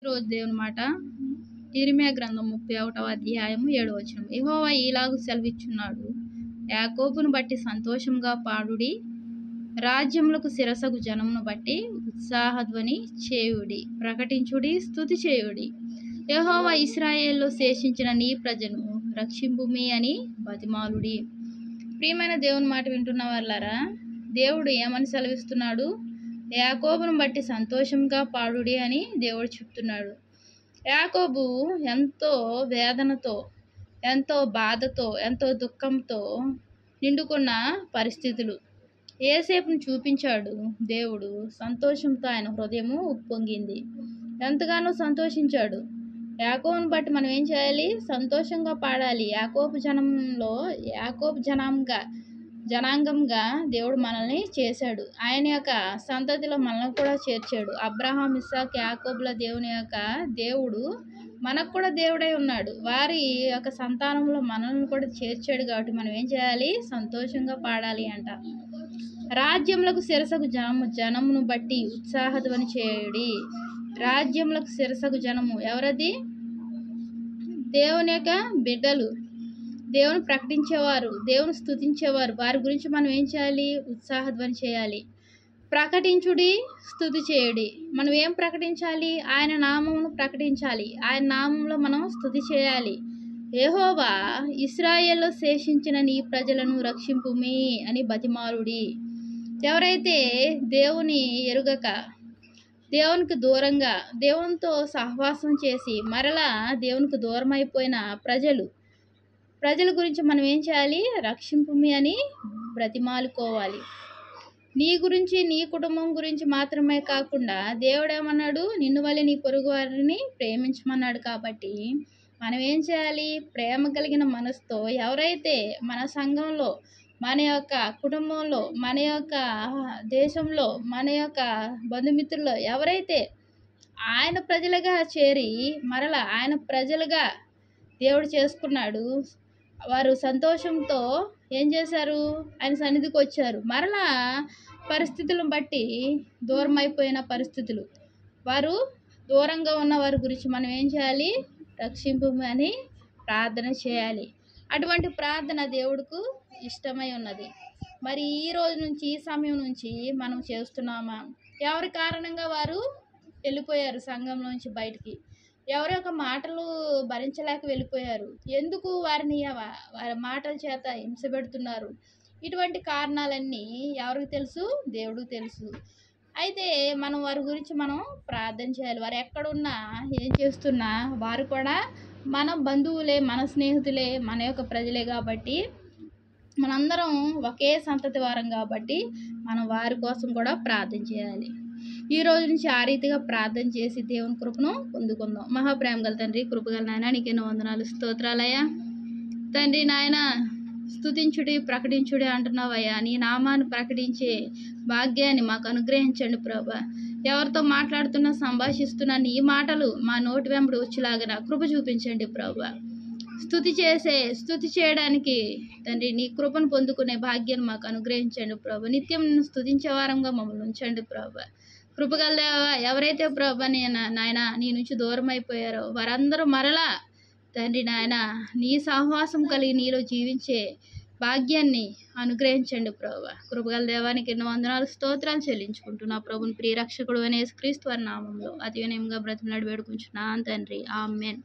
రోజు దేవుని మాట ఇర్మియా గ్రంథం 31వ అధ్యాయము 7వ వచనం. యెహోవా ఈలాగు సెలవిచ్చున్నాడు, యాకోబును బట్టి సంతోషంగా పాడుడి, రాజ్యములకు శిరసగు జనమును బట్టి ఉత్సాహధ్వని చేయుడి, ప్రకటించుడి, స్తుతి చేయుడి. యెహోవా ఇశ్రాయేలులో శేషించిన నీ ప్రజను రక్షింపుమి అని బతిమాలుడి. ప్రియమైన దేవుని మాట వింటున్న వాళ్ళారా, దేవుడు ఏమని సెలవిస్తున్నాడు? యాకోబును బట్టి సంతోషంగా పాడుడి అని దేవుడు చెప్తున్నాడు. యాకోబు ఎంతో వేదనతో, ఎంతో బాధతో, ఎంతో దుఃఖంతో నిండుకున్న పరిస్థితులు. యోసేపును చూపించాడు దేవుడు. సంతోషంతో ఆయన హృదయము ఉప్పొంగింది, ఎంతగానో సంతోషించాడు. యాకోబును బట్టి మనం ఏం చేయాలి? సంతోషంగా పాడాలి. యాకోబు జనాంగంగా దేవుడు మనల్ని చేశాడు. ఆయన యొక్క సంతతిలో మనల్ని కూడా చేర్చాడు. అబ్రహాం, ఇస్సాకు, యాకోబుల దేవుని యొక్క దేవుడు మనకు కూడా దేవుడై ఉన్నాడు. వారి యొక్క సంతానంలో మనల్ని కూడా చేర్చాడు. కాబట్టి మనం ఏం చేయాలి? సంతోషంగా పాడాలి అంట. రాజ్యములకు శిరసకు జనమును బట్టి ఉత్సాహధ్వని చేయుడి. రాజ్యములకు శిరసకు జనము ఎవరది? దేవుని యొక్క బిడ్డలు, దేవుని ప్రకటించేవారు, దేవుని స్తుతించేవారు. వారి గురించి మనం ఏం చేయాలి? ఉత్సాహధ్వని చేయాలి. ప్రకటించుడి, స్తుతి చేయుడి. మనం ఏం ప్రకటించాలి? ఆయన నామమును ప్రకటించాలి. ఆయన నామంలో మనం స్తుతి చేయాలి. యెహోవా ఇశ్రాయేలులో శేషించిన నీ ప్రజలను రక్షింపుమి అని బతిమాలుడి. ఎవరైతే దేవుని ఎరుగక, దేవునికి దూరంగా, దేవునితో సహవాసం చేసి మరలా దేవునికి దూరం అయిపోయిన ప్రజల గురించి మనం ఏం చేయాలి? రక్షింపుమి అని బ్రతిమాలుకోవాలి. నీ గురించి, నీ కుటుంబం గురించి మాత్రమే కాకుండా దేవుడు ఏమన్నాడు? నిన్ను వలె నీ పొరుగు వారిని ప్రేమించమన్నాడు. కాబట్టి మనం ఏం చేయాలి? ప్రేమ కలిగిన మనసుతో ఎవరైతే మన సంఘంలో, మన యొక్క కుటుంబంలో, మన యొక్క దేశంలో, మన యొక్క బంధుమిత్రుల్లో ఎవరైతే ఆయన ప్రజలుగా చేరి మరలా ఆయన ప్రజలుగా దేవుడు చేసుకున్నాడు, వారు సంతోషంతో ఏం చేశారు? ఆయన సన్నిధికి వచ్చారు. మరలా పరిస్థితులను బట్టి దూరం అయిపోయిన పరిస్థితులు, వారు దూరంగా ఉన్న వారి గురించి మనం ఏం చేయాలి? రక్షింపుమని ప్రార్థన చేయాలి. అటువంటి ప్రార్థన దేవుడికి ఇష్టమై ఉన్నది. మరి ఈ రోజు నుంచి, ఈ సమయం నుంచి మనం చేస్తున్నామా? ఎవరి కారణంగా వారు వెళ్ళిపోయారు సంఘంలోంచి బయటికి? ఎవరి యొక్క మాటలు భరించలేక వెళ్ళిపోయారు? ఎందుకు వారిని వారి మాటల చేత హింసపెడుతున్నారు? ఇటువంటి కారణాలన్నీ ఎవరికి తెలుసు? దేవుడికి తెలుసు. అయితే మనం వారి గురించి మనం ప్రార్థన చేయాలి. వారు ఎక్కడున్నా, ఏం చేస్తున్నా వారు కూడా మన బంధువులే, మన స్నేహితులే, మన యొక్క ప్రజలే. కాబట్టి మనందరం ఒకే సంతతి వారం కాబట్టి మనం వారి కోసం కూడా ప్రార్థన చేయాలి. ఈ రోజు నుంచి ఆ రీతిగా ప్రార్థన చేసి దేవుని కృపను పొందుకుందాం. మహాప్రేమ గల తండ్రి, కృపగల నాయన, నీకెన్నో వందనాలు, స్తోత్రాలయ్యా. తండ్రి నాయన, స్తుతించుడి, ప్రకటించుడి అంటున్నావయ్యా. నీ నామాన్ని ప్రకటించే భాగ్యాన్ని మాకు అనుగ్రహించండి ప్రభా. ఎవరితో మాట్లాడుతున్నా, సంభాషిస్తున్నా నీ మాటలు మా నోటి వెంబడి వచ్చేలాగా కృప చూపించండి ప్రభా. స్తుతి చేయడానికి తండ్రి నీ కృపను పొందుకునే భాగ్యాన్ని మాకు అనుగ్రహించండి ప్రభా. నిత్యం నిన్ను స్తుతించే వారంగా మమ్మల్ని ఉంచండి ప్రభా. కృపగల ఎవరైతే ప్రభా నాయన నీ నుంచి దూరం అయిపోయారో వారందరూ మరలా తండ్రి నాయన నీ సహవాసం కలిగి నీలో జీవించే భాగ్యాన్ని అనుగ్రహించండి ప్రభా. కృపగల దేవానికి ఎన్నో వందనాలు, స్తోత్రాలు చెల్లించుకుంటున్నా ప్రభుని ప్రియరక్షకుడు అనే యేసుక్రీస్తు వారి నామంలో అతి వినయంగా బ్రతిమలాడి వేడుకుంటున్నాను తండ్రి. ఆమేన్.